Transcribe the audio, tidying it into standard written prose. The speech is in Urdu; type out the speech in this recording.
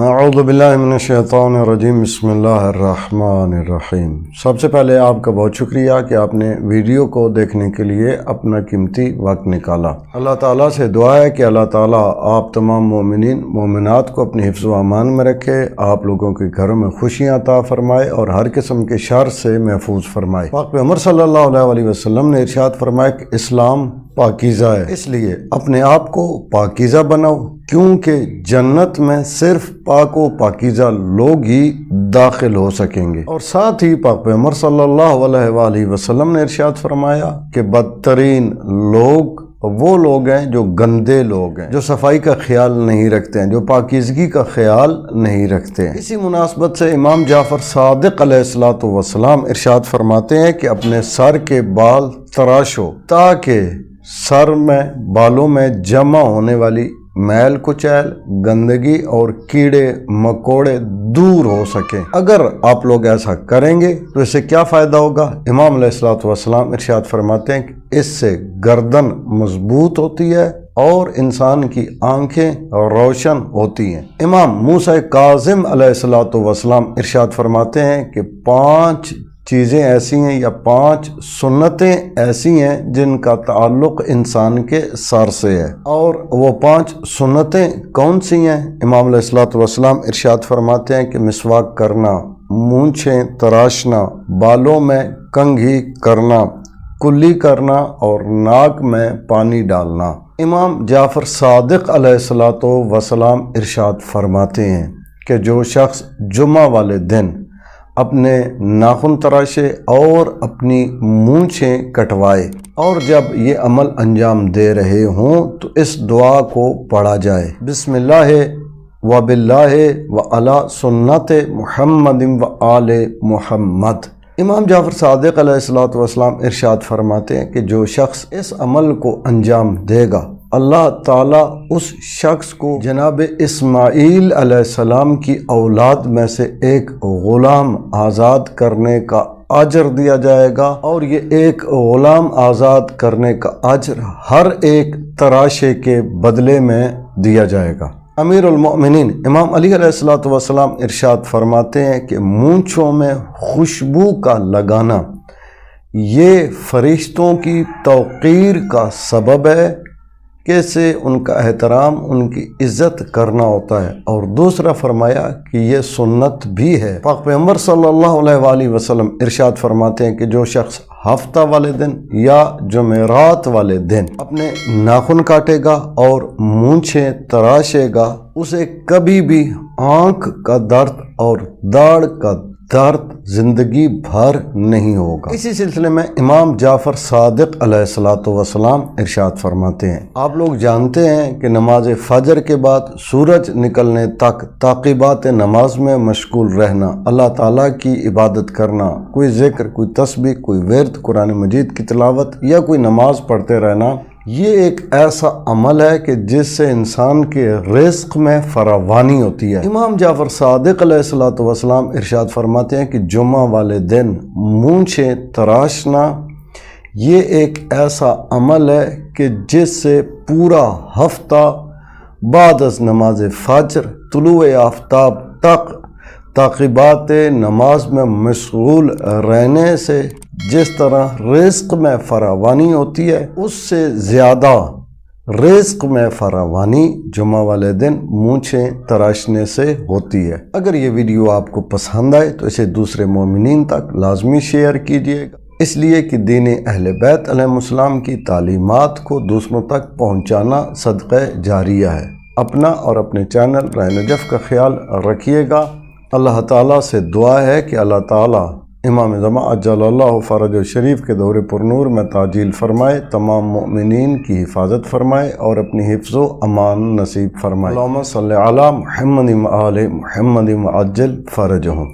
اعوذ باللہ من الشیطان الرجیم بسم اللہ الرحمن الرحیم۔ سب سے پہلے آپ کا بہت شکریہ کہ آپ نے ویڈیو کو دیکھنے کے لیے اپنا قیمتی وقت نکالا۔ اللہ تعالیٰ سے دعا ہے کہ اللہ تعالیٰ آپ تمام مومنین مومنات کو اپنے حفظ و امان میں رکھے، آپ لوگوں کے گھروں میں خوشیاں عطا فرمائے اور ہر قسم کے شر سے محفوظ فرمائے۔ پاک پیغمبر صلی اللہ علیہ وسلم نے ارشاد فرمایا کہ اسلام پاکیزہ ہے، اس لیے اپنے آپ کو پاکیزہ بناؤ، کیونکہ جنت میں صرف پاک و پاکیزہ لوگ ہی داخل ہو سکیں گے۔ اور ساتھ ہی پاک پیغمبر صلی اللہ علیہ وسلم نے ارشاد فرمایا کہ بدترین لوگ وہ لوگ ہیں جو گندے لوگ ہیں، جو صفائی کا خیال نہیں رکھتے ہیں، جو پاکیزگی کا خیال نہیں رکھتے ہیں۔ اسی مناسبت سے امام جعفر صادق علیہ السلام ارشاد فرماتے ہیں کہ اپنے سر کے بال تراشو تاکہ سر میں بالوں میں جمع ہونے والی میل کچیل، گندگی اور کیڑے مکوڑے دور ہو سکیں۔ اگر آپ لوگ ایسا کریں گے تو اس سے کیا فائدہ ہوگا؟ امام علیہ السلام ارشاد فرماتے ہیں کہ اس سے گردن مضبوط ہوتی ہے اور انسان کی آنکھیں روشن ہوتی ہیں۔ امام موسیٰ کاظم علیہ السلام ارشاد فرماتے ہیں کہ 5 چیزیں ایسی ہیں یا 5 سنتیں ایسی ہیں جن کا تعلق انسان کے سر سے ہے، اور وہ 5 سنتیں کون سی ہیں؟ امام علیہ السلام ارشاد فرماتے ہیں کہ مسواک کرنا، مونچھیں تراشنا، بالوں میں کنگھی کرنا، کلی کرنا اور ناک میں پانی ڈالنا۔ امام جعفر صادق علیہ السلام ارشاد فرماتے ہیں کہ جو شخص جمعہ والے دن اپنے ناخن تراشے اور اپنی مونچھیں کٹوائے اور جب یہ عمل انجام دے رہے ہوں تو اس دعا کو پڑھا جائے: بسم اللہ و باللہ و علی سنت محمد و آل محمد۔ امام جعفر صادق علیہ السلام ارشاد فرماتے ہیں کہ جو شخص اس عمل کو انجام دے گا، اللہ تعالیٰ اس شخص کو جناب اسماعیل علیہ السلام کی اولاد میں سے ایک غلام آزاد کرنے کا اجر دیا جائے گا، اور یہ ایک غلام آزاد کرنے کا اجر ہر ایک تراشے کے بدلے میں دیا جائے گا۔ امیر المؤمنین امام علی علیہ السلام ارشاد فرماتے ہیں کہ مونچھوں میں خوشبو کا لگانا یہ فرشتوں کی توقیر کا سبب ہے کہ سے ان کا احترام، ان کی عزت کرنا ہوتا ہے، اور دوسرا فرمایا کہ یہ سنت بھی ہے۔ پاک پیغمبر صلی اللہ علیہ وسلم ارشاد فرماتے ہیں کہ جو شخص ہفتہ والے دن یا جمعرات والے دن اپنے ناخن کاٹے گا اور مونچھیں تراشے گا، اسے کبھی بھی آنکھ کا درد اور داڑھ کا درد زندگی بھر نہیں ہوگا۔ اسی سلسلے میں امام جعفر صادق علیہ السلام ارشاد فرماتے ہیں، آپ لوگ جانتے ہیں کہ نماز فجر کے بعد سورج نکلنے تک تعقیبات نماز میں مشغول رہنا، اللہ تعالیٰ کی عبادت کرنا، کوئی ذکر، کوئی تسبیح، کوئی ورد، قرآن مجید کی تلاوت یا کوئی نماز پڑھتے رہنا، یہ ایک ایسا عمل ہے کہ جس سے انسان کے رزق میں فراوانی ہوتی ہے۔ امام جعفر صادق علیہ السلام ارشاد فرماتے ہیں کہ جمعہ والے دن مونچھیں تراشنا یہ ایک ایسا عمل ہے کہ جس سے پورا ہفتہ بعد از نماز فجر طلوع آفتاب تک تعقیبات نماز میں مشغول رہنے سے جس طرح رزق میں فراوانی ہوتی ہے، اس سے زیادہ رزق میں فراوانی جمعہ والے دن مونچھیں تراشنے سے ہوتی ہے۔ اگر یہ ویڈیو آپ کو پسند آئے تو اسے دوسرے مومنین تک لازمی شیئر کیجیے گا، اس لیے کہ دین اہل بیت علیہ السلام کی تعلیمات کو دوسروں تک پہنچانا صدقہ جاریہ ہے۔ اپنا اور اپنے چینل رائے نجف کا خیال رکھیے گا۔ اللہ تعالیٰ سے دعا ہے کہ اللہ تعالیٰ امام زمان عجل اللہ فرج شریف کے دور پر نور میں تعجیل فرمائے، تمام مؤمنین کی حفاظت فرمائے اور اپنی حفظ و امان نصیب فرمائے۔ اللہم صلی علی محمد و آل محمد عجل فرجہم۔